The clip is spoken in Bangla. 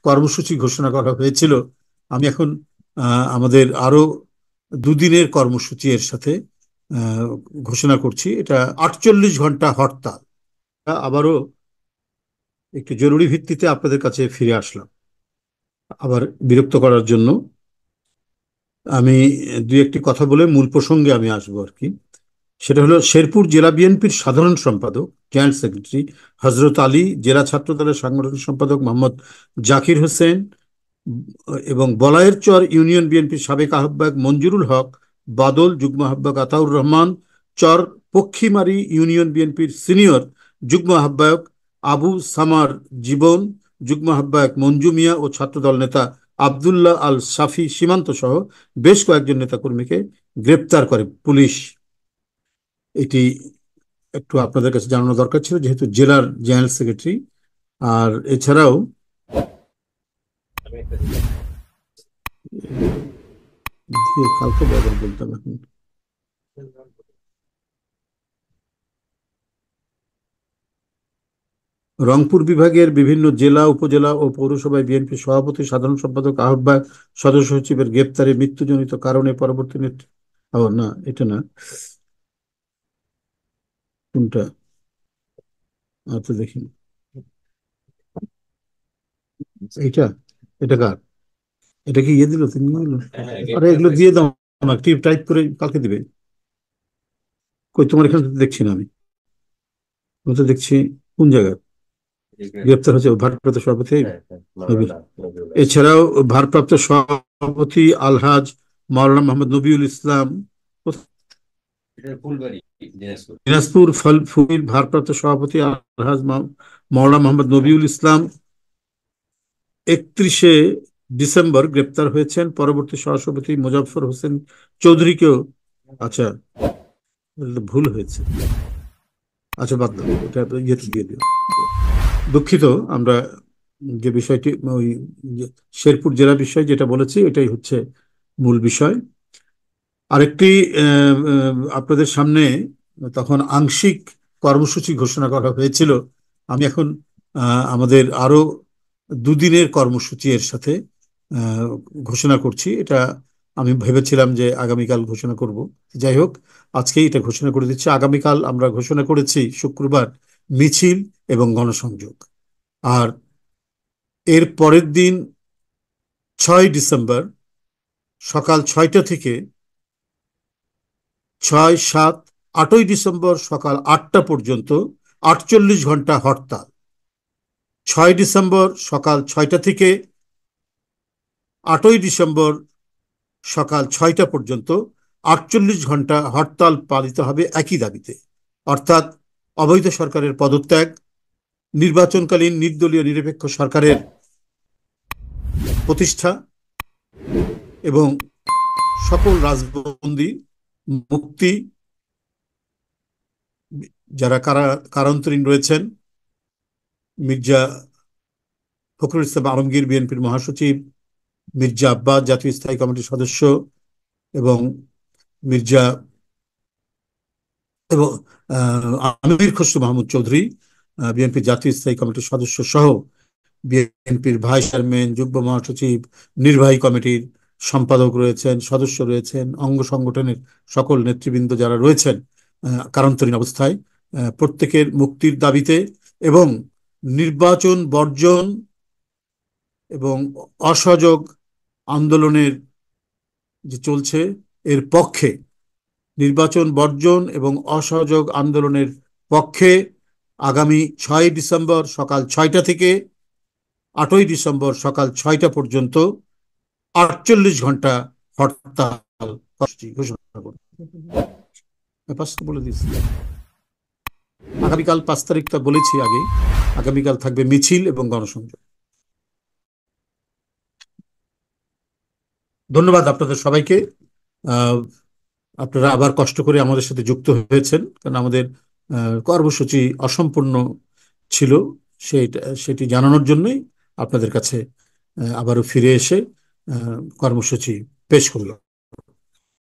কর্মসূচি ঘোষণা করা হয়েছিল, আমি এখন আমাদের আরো দুদিনের কর্মসূচি এর সাথে আহ, ঘোষণা করছি। এটা 48 ঘন্টা হরতাল। আবারও একটু জরুরি ভিত্তিতে আপনাদের কাছে ফিরে আসলাম, আবার বিরক্ত করার জন্য। আমি দুই একটি কথা বলে মূল প্রসঙ্গে আমি আসবো আর কি। সেটা হলো, শেরপুর জেলা বিএনপির সাধারণ সম্পাদক, জয়েন্ট সেক্রেটারি হজরত আলী, জেলা ছাত্র দলের সাংগঠনিক সম্পাদক মোহাম্মদ জাকির হোসেন এবং বলায়ের চর ইউনিয়ন বিএনপির সাবেক আহ্বায়ক মঞ্জুরুল হক বাদল, যুগ্ম আহ্বায়ক আতাউর রহমান, চর পক্ষীমারি ইউনিয়ন বিএনপির সিনিয়র যুগ্ম আহ্বায়ক আবু সামার জীবন, যুগ্ম আহ্বায়ক মঞ্জু মিয়া ও ছাত্রদল নেতা আবদুল্লাহ আল সাফি সীমান্ত সহ বেশ কয়েকজন নেতাকর্মীকে গ্রেপ্তার করে পুলিশ। এটি একটু আপনাদের কাছে জানানো দরকার ছিল, যেহেতু জেলার জেনারেল সেক্রেটারি। আর এছাড়াও কালকে ব্যবহার বলতাম এখন। রংপুর বিভাগের বিভিন্ন জেলা, উপজেলা ও পৌরসভায় বিএনপি সভাপতি, সাধারণ সম্পাদক, আহ্বায়ক, সদস্য সচিবের গ্রেপ্তারে মৃত্যুজনিত কারণে পরবর্তী ও না, এটা না, কোনটা? আচ্ছা দেখি, এইটা, এটা কার? এটা কি ইয়ে দিল, তুমি দিল? আরে এগুলো দিয়ে দাও আমাকে, টাইপ করে কালকে দিবে। কই, তোমার এখানে তো দেখছি না আমি। আমি তো দেখছি কোন জায়গায় গ্রেপ্তার হয়েছে ভারপ্রাপ্ত সভাপতি নবীর। এছাড়াও ভারপ্রাপ্ত সভাপতি আলহাজ মাওলানা মোহাম্মদ নবিউল ইসলাম, দিনাজপুর ফুলবাড়ির ভারপ্রাপ্ত সভাপতি আলহাজ মাওলানা মোহাম্মদ নবিউল ইসলাম 31শে ডিসেম্বর গ্রেপ্তার হয়েছেন। পরবর্তী সহসভাপতি মোজাফফর হোসেন চৌধুরীকেও, আচ্ছা ভুল হয়েছে, আচ্ছা বাদ দাও, ওটা ইয়েতে দিয়ে দিও, দুঃখিত। আমরা যে বিষয়টি, ওই শেরপুর জেলা বিষয় যেটা বলেছি, এটাই হচ্ছে মূল বিষয়। আরেকটি আপনাদের সামনে তখন আংশিক কর্মসূচি ঘোষণা করা হয়েছিল, আমি এখন আমাদের আরো দুদিনের কর্মসূচি এর সাথে আহ, ঘোষণা করছি। এটা আমি ভেবেছিলাম যে আগামীকাল ঘোষণা করব, যাই হোক আজকেই এটা ঘোষণা করে দিচ্ছি। আগামীকাল আমরা ঘোষণা করেছি শুক্রবার মিছিল এবং গণসংযোগ। আর এর পরের দিন 6 ডিসেম্বর সকাল 6টা থেকে 6, 7, 8ই ডিসেম্বর সকাল 8টা পর্যন্ত 48 ঘন্টা হরতাল। 6 ডিসেম্বর সকাল 6টা থেকে 8ই ডিসেম্বর সকাল 6টা পর্যন্ত 48 ঘন্টা হরতাল পালিত হবে একই দাবিতে, অর্থাৎ অবৈধ সরকারের পদত্যাগ, নির্বাচনকালীন নির্দলীয় নিরপেক্ষ সরকারের প্রতিষ্ঠা এবং সকল রাজবন্দী মুক্তি, যারা কারান্তরীণ রয়েছেন, মির্জা ফখরুল ইসলাম আলমগীর বিএনপির মহাসচিব, মির্জা আব্বাস জাতীয় স্থায়ী কমিটির সদস্য এবং মির্জা এবং আমির খসরু মাহমুদ চৌধুরী বিএনপি জাতীয় স্থায়ী কমিটির সদস্য সহ বিএনপির ভাইস চেয়ারম্যান, যুগ্ম মহাসচিব, নির্বাহী কমিটির সম্পাদক রয়েছেন, সদস্য রয়েছেন, অঙ্গ সংগঠনের সকল নেতৃবৃন্দ যারা রয়েছেন কারান্তরীণ অবস্থায়, প্রত্যেকের মুক্তির দাবিতে এবং নির্বাচন বর্জন এবং অসহযোগ আন্দোলনের যে চলছে এর পক্ষে, নির্বাচন বর্জন এবং অসহযোগ আন্দোলনের পক্ষে আগামী 6 ডিসেম্বর সকাল 6টা থেকে 8ই ডিসেম্বর সকাল 6টা পর্যন্ত 48 ঘন্টা হরতাল ঘোষণা করব। বলে দিচ্ছি, আগামীকাল 5 তারিখটা বলেছি আগে, আগামীকাল থাকবে মিছিল এবং গণসংযোগ। ধন্যবাদ আপনাদের সবাইকে। আপনারা আবার কষ্ট করে আমাদের সাথে যুক্ত হয়েছেন, কারণ আমাদের কর্মসূচি অসম্পূর্ণ ছিল, সেটি জানানোর জন্যই আপনাদের কাছে আবারও ফিরে এসে কর্মসূচি পেশ করলাম।